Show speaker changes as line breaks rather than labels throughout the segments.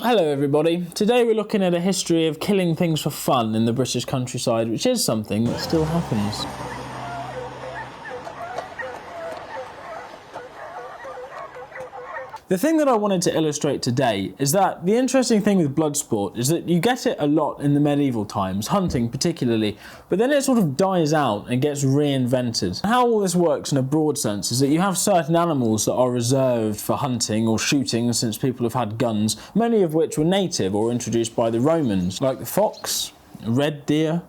Hello everybody, today we're looking at a history of killing things for fun in the British countryside, which is something that still happens. The thing that I wanted to illustrate today is that the interesting thing with blood sport is that you get it a lot in the medieval times, hunting particularly, but then it sort of dies out and gets reinvented. How all this works in a broad sense is that you have certain animals that are reserved for hunting or shooting since people have had guns, many of which were native or introduced by the Romans, like the fox, red deer,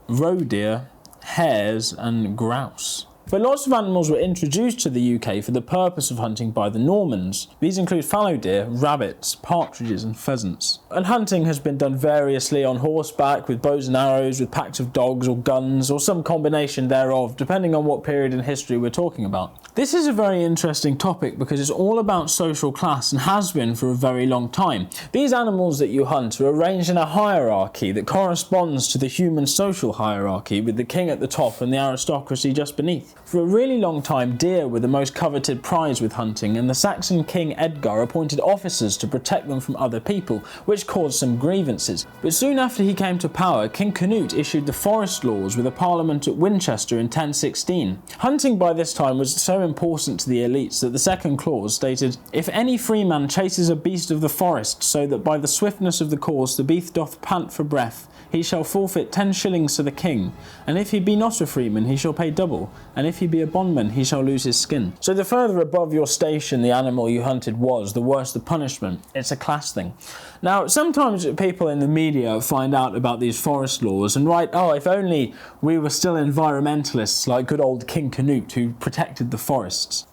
roe deer, hares and grouse. But lots of animals were introduced to the UK for the purpose of hunting by the Normans. These include fallow deer, rabbits, partridges and pheasants. And hunting has been done variously on horseback, with bows and arrows, with packs of dogs or guns, or some combination thereof, depending on what period in history we're talking about. This is a very interesting topic because it's all about social class and has been for a very long time. These animals that you hunt are arranged in a hierarchy that corresponds to the human social hierarchy, with the king at the top and the aristocracy just beneath. For a really long time, deer were the most coveted prize with hunting, and the Saxon king Edgar appointed officers to protect them from other people, which caused some grievances. But soon after he came to power, King Canute issued the forest laws with a parliament at Winchester in 1016. Hunting by this time was so important to the elites that the second clause stated, "If any freeman chases a beast of the forest, so that by the swiftness of the course the beast doth pant for breath, he shall forfeit 10 shillings to the king, and if he be not a freeman he shall pay double, and if he be a bondman he shall lose his skin." So the further above your station the animal you hunted was, the worse the punishment. It's a class thing. Now, sometimes people in the media find out about these forest laws and write, "Oh, if only we were still environmentalists like good old King Canute who protected the forests."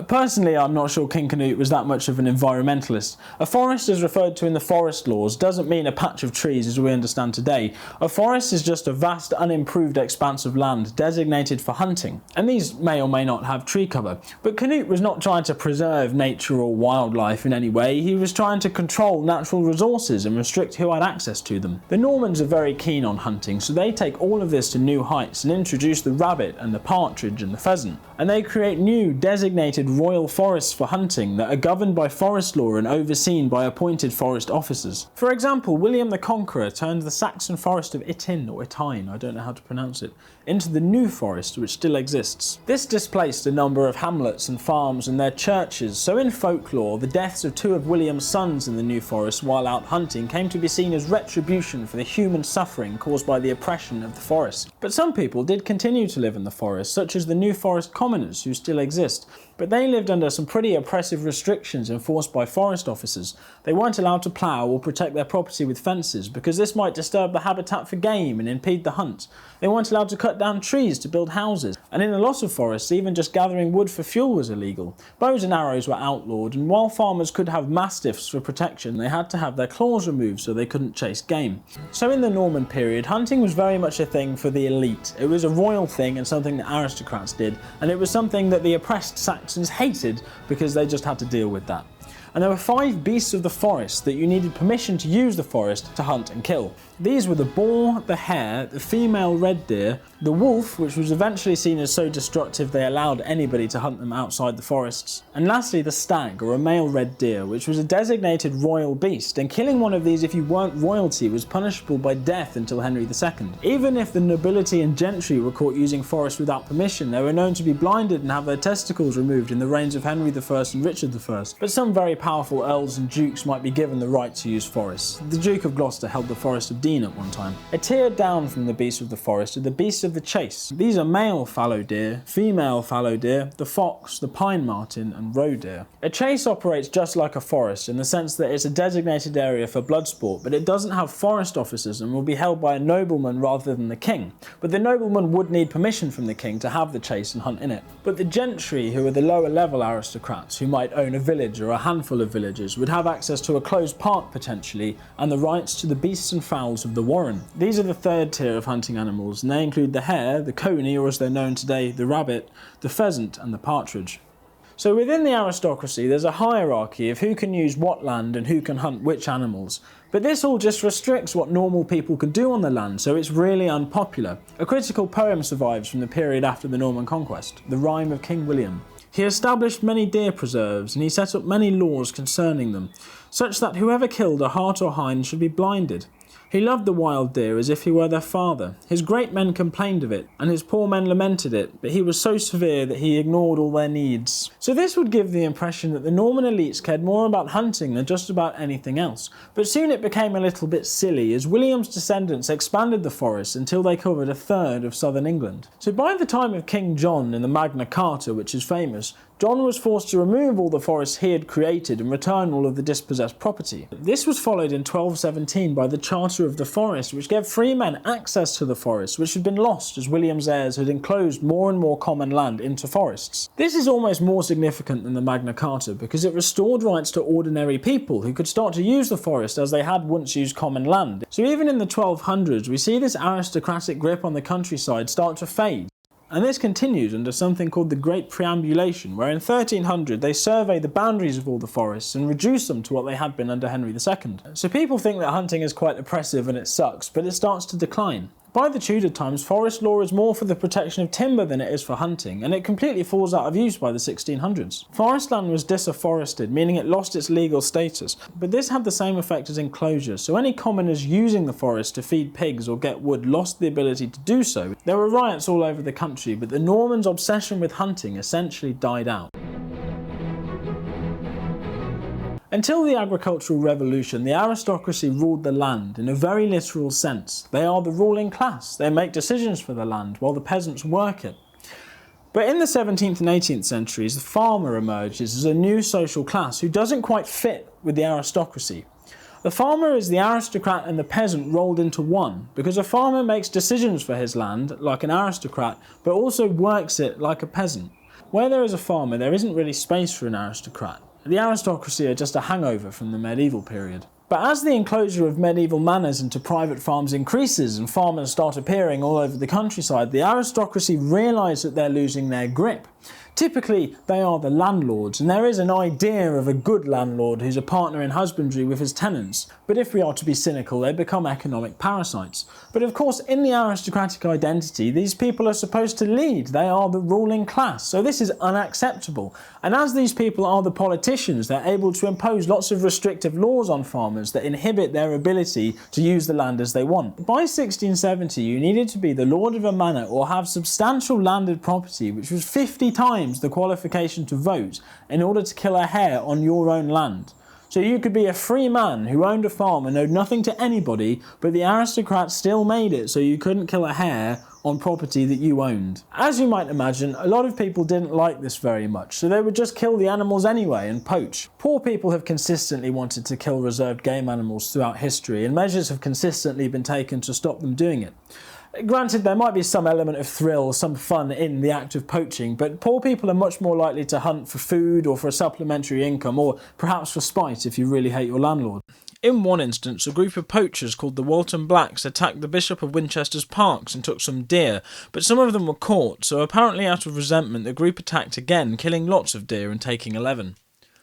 Personally, I'm not sure King Canute was that much of an environmentalist. A forest, as referred to in the forest laws, doesn't mean a patch of trees as we understand today. A forest is just a vast, unimproved expanse of land designated for hunting, and these may or may not have tree cover. But Canute was not trying to preserve nature or wildlife in any way. He was trying to control natural resources and restrict who had access to them. The Normans are very keen on hunting, so they take all of this to new heights and introduce the rabbit and the partridge and the pheasant. And they create new designated royal forests for hunting that are governed by forest law and overseen by appointed forest officers. For example, William the Conqueror turned the Saxon forest of Ittin, or Itine, I don't know how to pronounce it, into the New Forest, which still exists. This displaced a number of hamlets and farms and their churches, so in folklore, the deaths of 2 of William's sons in the New Forest while out hunting came to be seen as retribution for the human suffering caused by the oppression of the forest. But some people did continue to live in the forest, such as the New Forest commoners, who still exist. But they lived under some pretty oppressive restrictions enforced by forest officers. They weren't allowed to plough or protect their property with fences, because this might disturb the habitat for game and impede the hunt. They weren't allowed to cut down trees to build houses, and in a lot of forests, even just gathering wood for fuel was illegal. Bows and arrows were outlawed, and while farmers could have mastiffs for protection, they had to have their claws removed so they couldn't chase game. So in the Norman period, hunting was very much a thing for the elite. It was a royal thing and something that aristocrats did, and it was something that the oppressed Saxons hated because they just had to deal with that. And there were 5 beasts of the forest that you needed permission to use the forest to hunt and kill. These were the boar, the hare, the female red deer, the wolf, which was eventually seen as so destructive they allowed anybody to hunt them outside the forests, and lastly the stag, or a male red deer, which was a designated royal beast, and killing one of these if you weren't royalty was punishable by death until Henry II. Even if the nobility and gentry were caught using forests without permission, they were known to be blinded and have their testicles removed in the reigns of Henry I and Richard I. But some very powerful earls and dukes might be given the right to use forests. The Duke of Gloucester held the Forest of Dean at one time. A tier down from the beasts of the forest are the beasts of the chase. These are male fallow deer, female fallow deer, the fox, the pine marten and roe deer. A chase operates just like a forest in the sense that it's a designated area for blood sport, but it doesn't have forest officers and will be held by a nobleman rather than the king. But the nobleman would need permission from the king to have the chase and hunt in it. But the gentry, who are the lower level aristocrats who might own a village or a handful of villages, would have access to a closed park potentially and the rights to the beasts and fowls of the warren. These are the third tier of hunting animals, and they include the hare, the coney, or as they're known today, the rabbit, the pheasant and the partridge. So within the aristocracy, there's a hierarchy of who can use what land and who can hunt which animals. But this all just restricts what normal people can do on the land, so it's really unpopular. A critical poem survives from the period after the Norman Conquest, The Rime of King William. He established many deer preserves, and he set up many laws concerning them, such that whoever killed a hart or hind should be blinded. He loved the wild deer as if he were their father. His great men complained of it, and his poor men lamented it, but he was so severe that he ignored all their needs. So this would give the impression that the Norman elites cared more about hunting than just about anything else. But soon it became a little bit silly, as William's descendants expanded the forests until they covered a third of southern England. So by the time of King John in the Magna Carta, which is famous, John was forced to remove all the forests he had created and return all of the dispossessed property. This was followed in 1217 by the Charter of the Forest, which gave free men access to the forests, which had been lost as William's heirs had enclosed more and more common land into forests. This is almost more significant than the Magna Carta because it restored rights to ordinary people who could start to use the forest as they had once used common land. So even in the 1200s, we see this aristocratic grip on the countryside start to fade. And this continued under something called the Great Preambulation, where in 1300 they surveyed the boundaries of all the forests and reduced them to what they had been under Henry II. So people think that hunting is quite oppressive and it sucks, but it starts to decline. By the Tudor times, forest law is more for the protection of timber than it is for hunting, and it completely falls out of use by the 1600s. Forest land was disafforested, meaning it lost its legal status, but this had the same effect as enclosure, so any commoners using the forest to feed pigs or get wood lost the ability to do so. There were riots all over the country, but the Normans' obsession with hunting essentially died out. Until the agricultural revolution, the aristocracy ruled the land in a very literal sense. They are the ruling class. They make decisions for the land while the peasants work it. But in the 17th and 18th centuries, the farmer emerges as a new social class who doesn't quite fit with the aristocracy. The farmer is the aristocrat and the peasant rolled into one, because a farmer makes decisions for his land like an aristocrat, but also works it like a peasant. Where there is a farmer, there isn't really space for an aristocrat. The aristocracy are just a hangover from the medieval period. But as the enclosure of medieval manors into private farms increases and farmers start appearing all over the countryside, the aristocracy realise that they're losing their grip. Typically, they are the landlords, and there is an idea of a good landlord who's a partner in husbandry with his tenants. But if we are to be cynical, they become economic parasites. But of course, in the aristocratic identity, these people are supposed to lead. They are the ruling class, so this is unacceptable. And as these people are the politicians, they're able to impose lots of restrictive laws on farmers that inhibit their ability to use the land as they want. By 1670, you needed to be the lord of a manor or have substantial landed property, which was 50 times the qualification to vote in order to kill a hare on your own land. So you could be a free man who owned a farm and owed nothing to anybody, but the aristocrats still made it so you couldn't kill a hare on property that you owned. As you might imagine, a lot of people didn't like this very much, so they would just kill the animals anyway and poach. Poor people have consistently wanted to kill reserved game animals throughout history, and measures have consistently been taken to stop them doing it. Granted, there might be some element of thrill, some fun in the act of poaching, but poor people are much more likely to hunt for food or for a supplementary income, or perhaps for spite if you really hate your landlord. In one instance, a group of poachers called the Walton Blacks attacked the Bishop of Winchester's parks and took some deer, but some of them were caught, so apparently out of resentment the group attacked again, killing lots of deer and taking 11.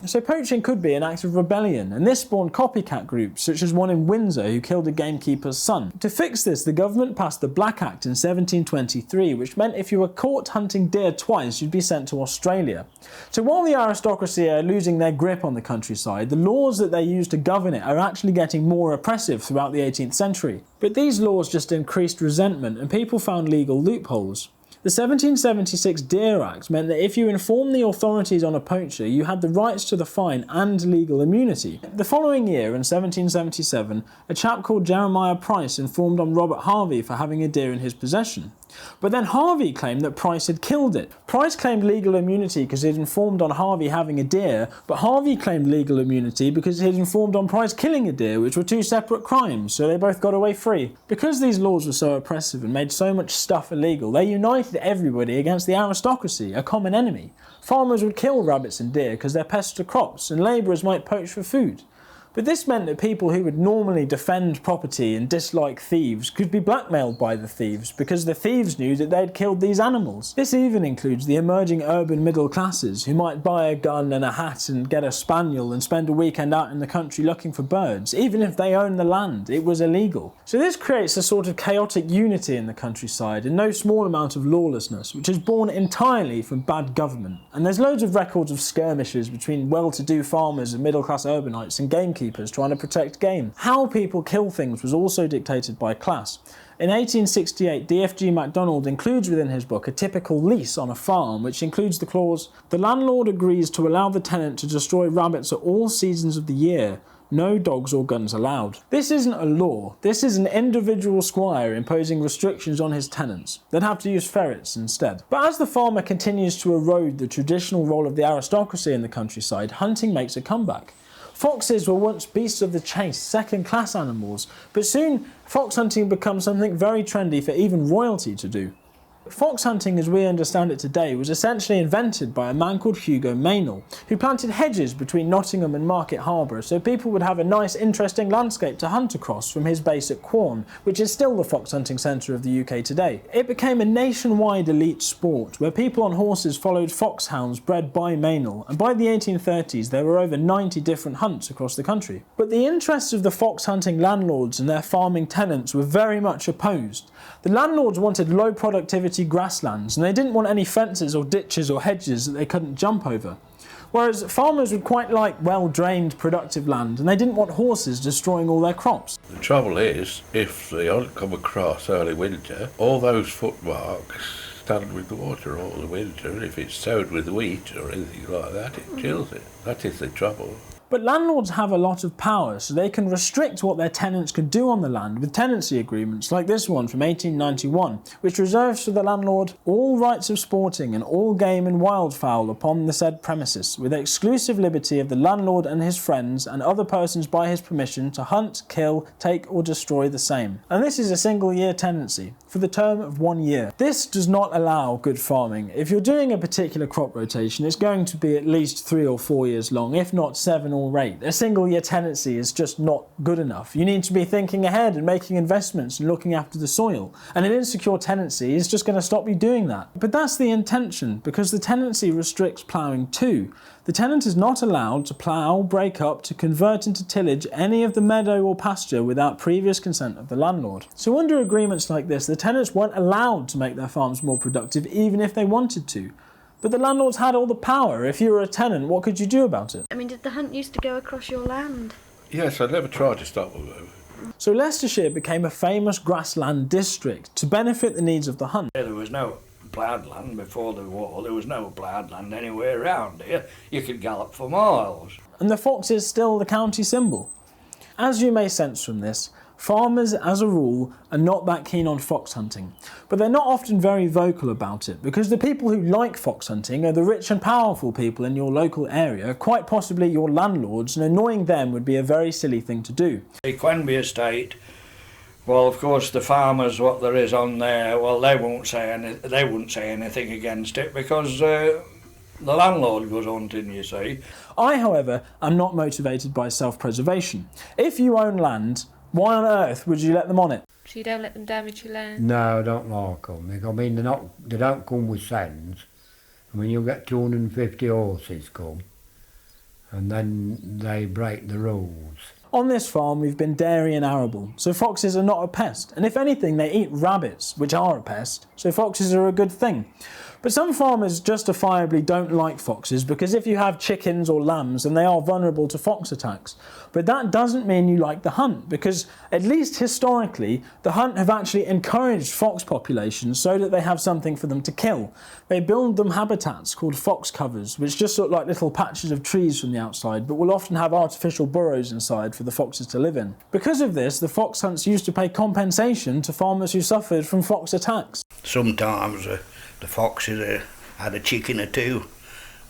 So poaching could be an act of rebellion, and this spawned copycat groups, such as one in Windsor who killed a gamekeeper's son. To fix this, the government passed the Black Act in 1723, which meant if you were caught hunting deer twice, you'd be sent to Australia. So while the aristocracy are losing their grip on the countryside, the laws that they use to govern it are actually getting more oppressive throughout the 18th century. But these laws just increased resentment, and people found legal loopholes. The 1776 Deer Act meant that if you informed the authorities on a poacher, you had the rights to the fine and legal immunity. The following year, in 1777, a chap called Jeremiah Price informed on Robert Harvey for having a deer in his possession. But then Harvey claimed that Price had killed it. Price claimed legal immunity because he'd informed on Harvey having a deer, but Harvey claimed legal immunity because he'd informed on Price killing a deer, which were two separate crimes, so they both got away free. Because these laws were so oppressive and made so much stuff illegal, they united everybody against the aristocracy, a common enemy. Farmers would kill rabbits and deer because they're pests to crops, and labourers might poach for food. But this meant that people who would normally defend property and dislike thieves could be blackmailed by the thieves because the thieves knew that they'd killed these animals. This even includes the emerging urban middle classes who might buy a gun and a hat and get a spaniel and spend a weekend out in the country looking for birds. Even if they own the land, it was illegal. So this creates a sort of chaotic unity in the countryside and no small amount of lawlessness, which is born entirely from bad government. And there's loads of records of skirmishes between well-to-do farmers and middle-class urbanites and gamekeepers trying to protect game. How people kill things was also dictated by class. In 1868, DFG MacDonald includes within his book a typical lease on a farm, which includes the clause, "The landlord agrees to allow the tenant to destroy rabbits at all seasons of the year. No dogs or guns allowed." This isn't a law, this is an individual squire imposing restrictions on his tenants. They'd have to use ferrets instead. But as the farmer continues to erode the traditional role of the aristocracy in the countryside, hunting makes a comeback. Foxes were once beasts of the chase, second-class animals, but soon fox hunting becomes something very trendy for even royalty to do. Fox hunting as we understand it today was essentially invented by a man called Hugo Meynell, who planted hedges between Nottingham and Market Harbour so people would have a nice interesting landscape to hunt across from his base at Quorn, which is still the fox hunting centre of the UK today. It became a nationwide elite sport where people on horses followed foxhounds bred by Meynell, and by the 1830s there were over 90 different hunts across the country. But the interests of the fox hunting landlords and their farming tenants were very much opposed. The landlords wanted low productivity grasslands, and they didn't want any fences or ditches or hedges that they couldn't jump over. Whereas farmers would quite like well-drained, productive land, and they didn't want horses destroying all their crops.
The trouble is, if the hunt come across early winter, all those footmarks stand with the water all the winter, and if it's sowed with wheat or anything like that, it kills it. That is the trouble.
But landlords have a lot of power, so they can restrict what their tenants can do on the land with tenancy agreements like this one from 1891, which reserves to the landlord all rights of sporting and all game and wildfowl upon the said premises, with exclusive liberty of the landlord and his friends and other persons by his permission to hunt, kill, take or destroy the same. And this is a single-year tenancy, for the term of 1 year. This does not allow good farming. If you're doing a particular crop rotation, it's going to be at least 3 or 4 years long, if not 7 or 8. A single-year tenancy is just not good enough. You need to be thinking ahead and making investments and looking after the soil. And an insecure tenancy is just going to stop you doing that. But that's the intention, because the tenancy restricts ploughing too. The tenant is not allowed to plough, break up, to convert into tillage any of the meadow or pasture without previous consent of the landlord. So under agreements like this, the tenants weren't allowed to make their farms more productive even if they wanted to. But the landlords had all the power. If you were a tenant, what could you do about it?
I mean, did the hunt used to go across your land?
Yes, I never tried to stop them.
So Leicestershire became a famous grassland district to benefit the needs of the hunt.
There was no ploughed land before the war. There was no ploughed land anywhere around here. You could gallop for miles.
And the fox is still the county symbol. As you may sense from this, farmers, as a rule, are not that keen on fox hunting, but they're not often very vocal about it, because the people who like fox hunting are the rich and powerful people in your local area, quite possibly your landlords, and annoying them would be a very silly thing to do.
The Quenby estate, well, of course, the farmers, what there is on there, well, they wouldn't say anything against it, because the landlord goes hunting, you see.
I, however, am not motivated by self-preservation. If you own land, why on earth would you let them on it?
So you don't let them damage your land?
No, I don't like them. I mean, they don't come with sense. I mean, you'll get 250 horses come, and then they break the rules.
On this farm, we've been dairy and arable, so foxes are not a pest. And if anything, they eat rabbits, which are a pest, so foxes are a good thing. But some farmers justifiably don't like foxes because if you have chickens or lambs, then they are vulnerable to fox attacks. But that doesn't mean you like the hunt, because at least historically, the hunt have actually encouraged fox populations so that they have something for them to kill. They build them habitats called fox covers, which just look like little patches of trees from the outside, but will often have artificial burrows inside for the foxes to live in. Because of this, the fox hunts used to pay compensation to farmers who suffered from fox attacks.
Sometimes the foxes had a chicken or two,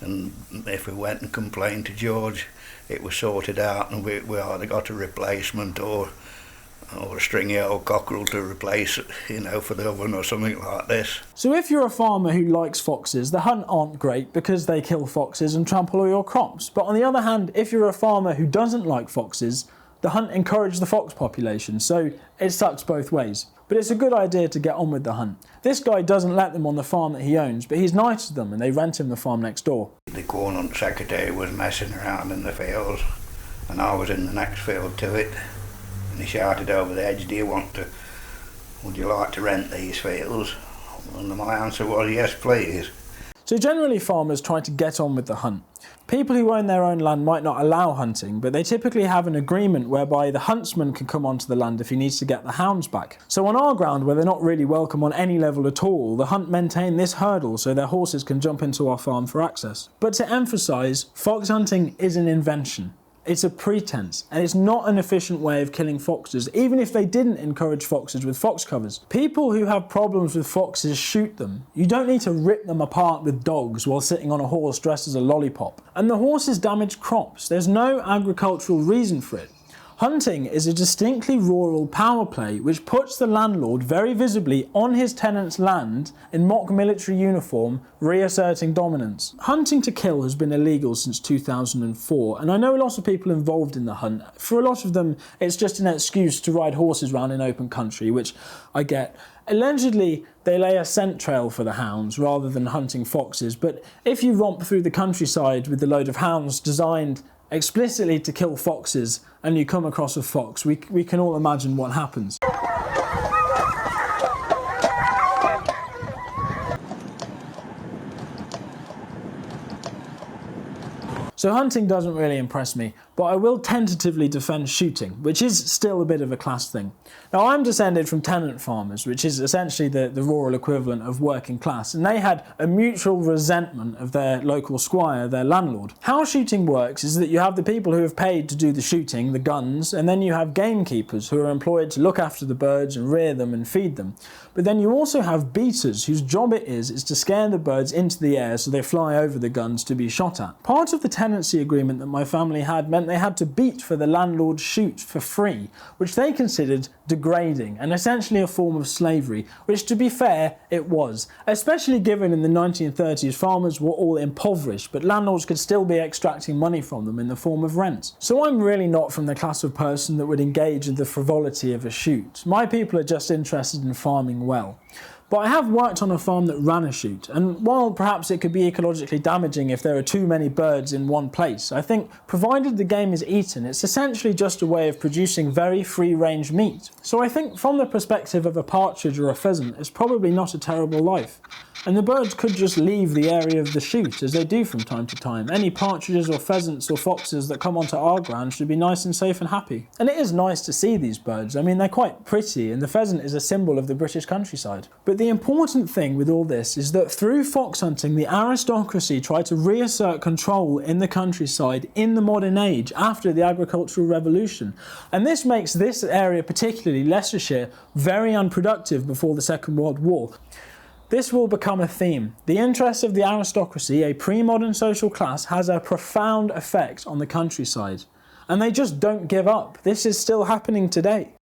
and if we went and complained to George, it was sorted out and we either got a replacement or or a stringy old cockerel to replace, for the oven or something like this.
So if you're a farmer who likes foxes, the hunt aren't great because they kill foxes and trample all your crops. But on the other hand, if you're a farmer who doesn't like foxes, the hunt encouraged the fox population, so it sucks both ways. But it's a good idea to get on with the hunt. This guy doesn't let them on the farm that he owns, but he's nice to them and they rent him the farm next door.
The corn hunt secretary was messing around in the fields, and I was in the next field to it, and he shouted over the hedge, would you like to rent these fields? And my answer was, yes please.
So generally farmers try to get on with the hunt. People who own their own land might not allow hunting, but they typically have an agreement whereby the huntsman can come onto the land if he needs to get the hounds back. So on our ground, where they're not really welcome on any level at all, the hunt maintain this hurdle so their horses can jump into our farm for access. But to emphasise, fox hunting is an invention. It's a pretense, and it's not an efficient way of killing foxes, even if they didn't encourage foxes with fox covers. People who have problems with foxes shoot them. You don't need to rip them apart with dogs while sitting on a horse dressed as a lollipop. And the horses damage crops. There's no agricultural reason for it. Hunting is a distinctly rural power play which puts the landlord very visibly on his tenant's land in mock military uniform, reasserting dominance. Hunting to kill has been illegal since 2004, and I know a lot of people involved in the hunt. For a lot of them, it's just an excuse to ride horses around in open country, which I get. Allegedly, they lay a scent trail for the hounds rather than hunting foxes, but if you romp through the countryside with a load of hounds designed explicitly to kill foxes and you come across a fox, we can all imagine what happens. So hunting doesn't really impress me, but I will tentatively defend shooting, which is still a bit of a class thing. Now I'm descended from tenant farmers, which is essentially the rural equivalent of working class, and they had a mutual resentment of their local squire, their landlord. How shooting works is that you have the people who have paid to do the shooting, the guns, and then you have gamekeepers who are employed to look after the birds and rear them and feed them. But then you also have beaters whose job it is to scare the birds into the air so they fly over the guns to be shot at. Part of the tenancy agreement that my family had meant they had to beat for the landlord's shoot for free, which they considered degrading and essentially a form of slavery, which to be fair, it was. Especially given in the 1930s farmers were all impoverished, but landlords could still be extracting money from them in the form of rent. So I'm really not from the class of person that would engage in the frivolity of a shoot. My people are just interested in farming well. But I have worked on a farm that ran a shoot, and while perhaps it could be ecologically damaging if there are too many birds in one place, I think provided the game is eaten, it's essentially just a way of producing very free-range meat. So I think from the perspective of a partridge or a pheasant, it's probably not a terrible life. And the birds could just leave the area of the shoot, as they do from time to time. Any partridges or pheasants or foxes that come onto our ground should be nice and safe and happy. And it is nice to see these birds. I mean, they're quite pretty, and the pheasant is a symbol of the British countryside. But the important thing with all this is that through fox hunting, the aristocracy tried to reassert control in the countryside in the modern age after the agricultural revolution. And this makes this area, particularly Leicestershire, very unproductive before the Second World War. This will become a theme. The interests of the aristocracy, a pre-modern social class, has a profound effect on the countryside. And they just don't give up. This is still happening today.